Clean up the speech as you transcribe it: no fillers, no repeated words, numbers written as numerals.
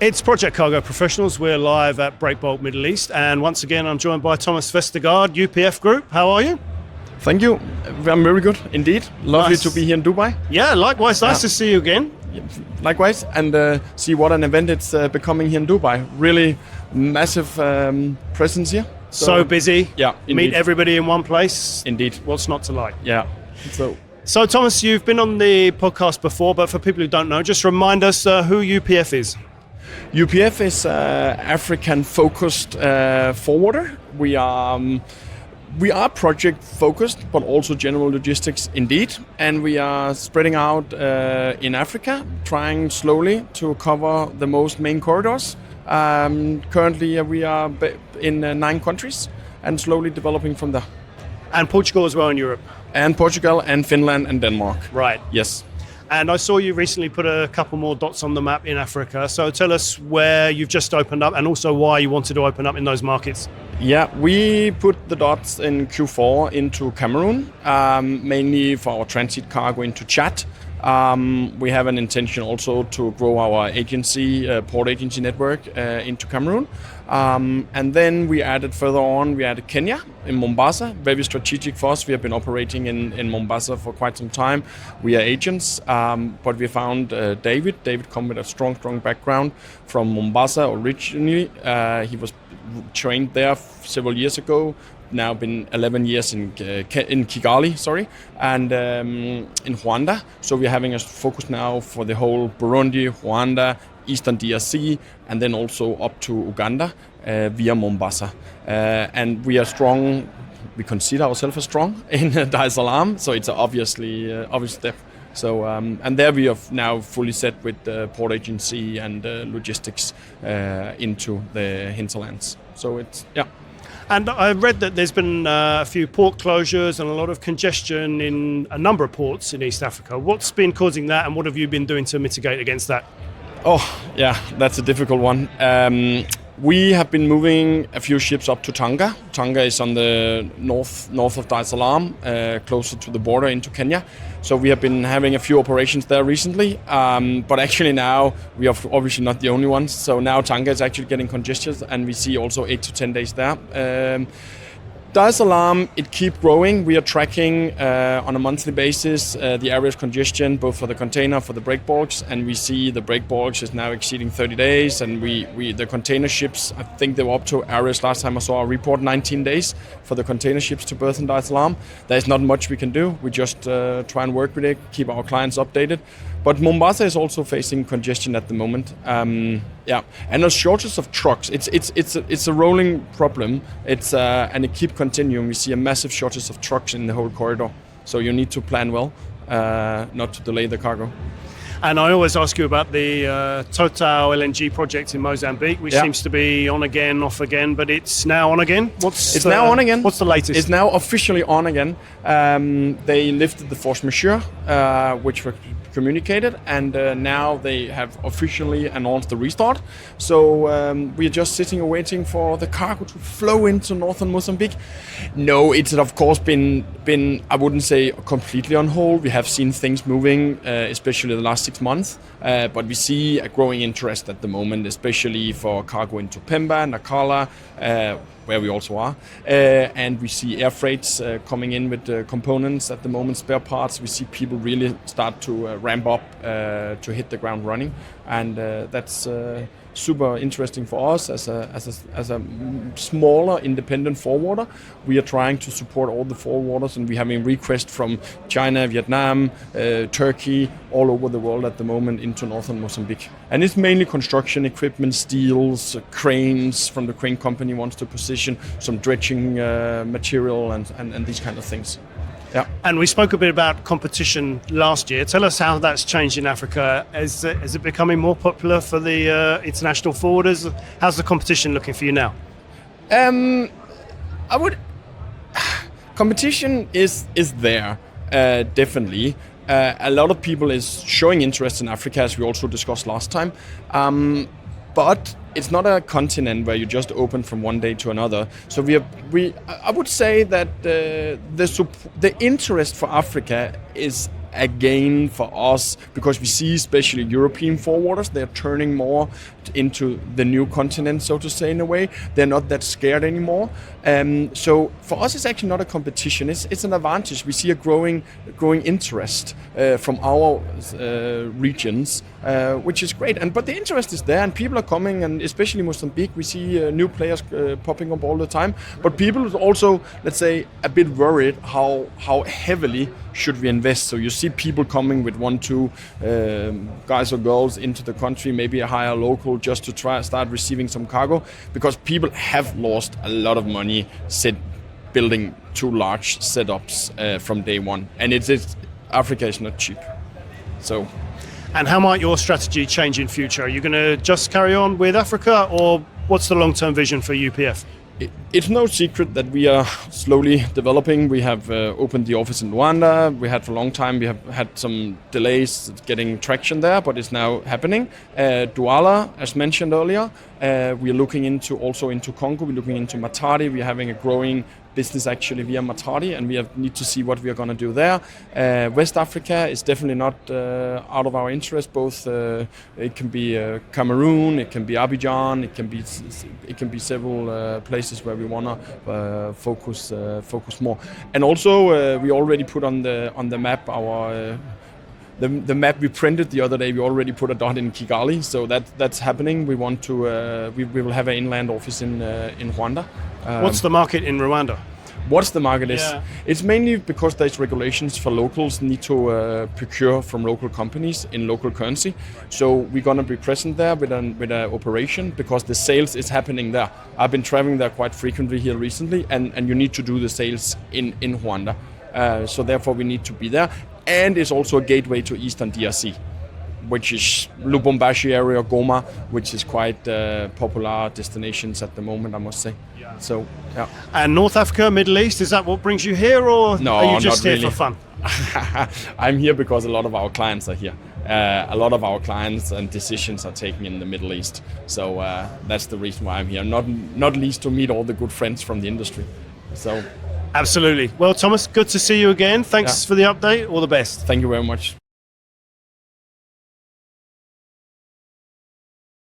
It's Project Cargo Professionals. We're live at Breakbulk Middle East, and once again I'm joined by Thomas Vestergaard, UPF Group. How are you? Thank you. I'm very good indeed. Lovely to be here in Dubai. Yeah, likewise. Nice to see you again. Likewise, and see what an event it's becoming here in Dubai. Really massive presence here. So busy. Yeah, indeed. Meet everybody in one place. Indeed. What's not to like? Yeah. So Thomas, you've been on the podcast before, but for people who don't know, just remind us who UPF is. UPF is African-focused forwarder. We are project-focused, but also general logistics indeed. And we are spreading out in Africa, trying slowly to cover the most main corridors. Currently, we are in 9 countries and slowly developing from there. And Portugal as well in Europe. And Portugal and Finland and Denmark. Right. Yes. And I saw you recently put a couple more dots on the map in Africa. So tell us where you've just opened up and also why you wanted to open up in those markets. Yeah, we put the dots in Q4 into Cameroon, mainly for our transit cargo into Chad. We have an intention also to grow our agency, port agency network into Cameroon. And then we added further on, we added Kenya in Mombasa, very strategic for us. We have been operating in Mombasa for quite some time. We are agents, but we found David. David come with a strong background from Mombasa originally. He was trained there several years ago. Now been 11 years in Kigali, and in Rwanda. So we're having a focus now for the whole Burundi, Rwanda, Eastern DRC, and then also up to Uganda via Mombasa. And we are strong. We consider ourselves as strong in Dar es Salaam, so it's an obvious step. So and there we are now fully set with the port agency and logistics into the hinterlands. So it's And I read that there's been a few port closures and a lot of congestion in a number of ports in East Africa. What's been causing that, and what have you been doing to mitigate against that? Oh, yeah, that's a difficult one. We have been moving a few ships up to Tanga. Tanga is on the north of Dar es Salaam, closer to the border into Kenya. So we have been having a few operations there recently. But actually now we are obviously not the only ones. So now Tanga is actually getting congestion, and we see also 8 to 10 days there. Dar es Salaam, it keeps growing. We are tracking on a monthly basis the area's congestion, both for the container, for the breakbulks, and we see the breakbulks is now exceeding 30 days, and the container ships, I think they were up to areas last time I saw a report, 19 days for the container ships to berth in Dar es Salaam. There's not much we can do. We just try and work with it, keep our clients updated. But Mombasa is also facing congestion at the moment. And a shortage of trucks. It's a rolling problem. And it keeps continuing. We see a massive shortage of trucks in the whole corridor. So you need to plan well, not to delay the cargo. And I always ask you about the Total LNG project in Mozambique, which seems to be on again, off again, but it's now on again. Now on again. What's the latest? It's now officially on again. They lifted the force majeure, which were communicated, and now they have officially announced the restart. So we are just sitting and waiting for the cargo to flow into Northern Mozambique. No, it's of course been I wouldn't say completely on hold. We have seen things moving, especially the last 6 months, but we see a growing interest at the moment, especially for cargo into Pemba, Nacala, where we also are, and we see air freights coming in with components at the moment, spare parts. We see people really start to ramp up to hit the ground running, and that's super interesting for us as a smaller independent forwarder. We are trying to support all the forwarders, and we're having requests from China, Vietnam, Turkey, all over the world at the moment into Northern Mozambique. And it's mainly construction equipment, steels, cranes from the crane company wants to position, some dredging material and these kind of things. Yeah. And we spoke a bit about competition last year. Tell us how that's changed in Africa. Is it becoming more popular for the international forwarders? How's the competition looking for you now? Competition is there, definitely. A lot of people is showing interest in Africa, as we also discussed last time. But it's not a continent where you just open from one day to another. So I would say that the interest for Africa is a gain for us because we see especially European forwarders, they're turning more into the new continent, so to say, in a way. They're not that scared anymore. So for us, it's actually not a competition. It's an advantage. We see a growing interest from our regions, which is great. But the interest is there, and people are coming, and especially Mozambique, we see new players popping up all the time. But people are also, let's say, a bit worried how heavily should we invest. So you see people coming with 1-2 guys or girls into the country, maybe a higher local just to start receiving some cargo, because people have lost a lot of money building 2 large setups from day one. And Africa is not cheap. So. And how might your strategy change in future? Are you going to just carry on with Africa, or what's the long-term vision for UPF? It's no secret that we are slowly developing. We have opened the office in Rwanda. We had for a long time, we have had some delays getting traction there, but it's now happening. Douala, as mentioned earlier, we are looking into Congo. We're looking into Matadi. We're having a growing business actually via Matadi, and we need to see what we are going to do there. West Africa is definitely not out of our interest. Both it can be Cameroon, it can be Abidjan, it can be several places where we want to focus more. And also we already put on the map our. The map we printed the other day, we already put a dot in Kigali, so that's happening. We want to we will have an inland office in Rwanda. What's the market in Rwanda? What's the market is? Yeah. It's mainly because there's regulations for locals need to procure from local companies in local currency. So we're going to be present there with an operation because the sales is happening there. I've been traveling there quite frequently here recently, and you need to do the sales in Rwanda. So therefore we need to be there. And it's also a gateway to Eastern DRC, which is Lubumbashi area, Goma, which is quite popular destinations at the moment, I must say. Yeah. So, yeah. And North Africa, Middle East, is that what brings you here, or No, are you just not here really. for fun? I'm here because a lot of our clients are here. A lot of our clients and decisions are taken in the Middle East. So that's the reason why I'm here. Not least to meet all the good friends from the industry. So. Absolutely. Well, Thomas, good to see you again. Thanks for the update. All the best. Thank you very much.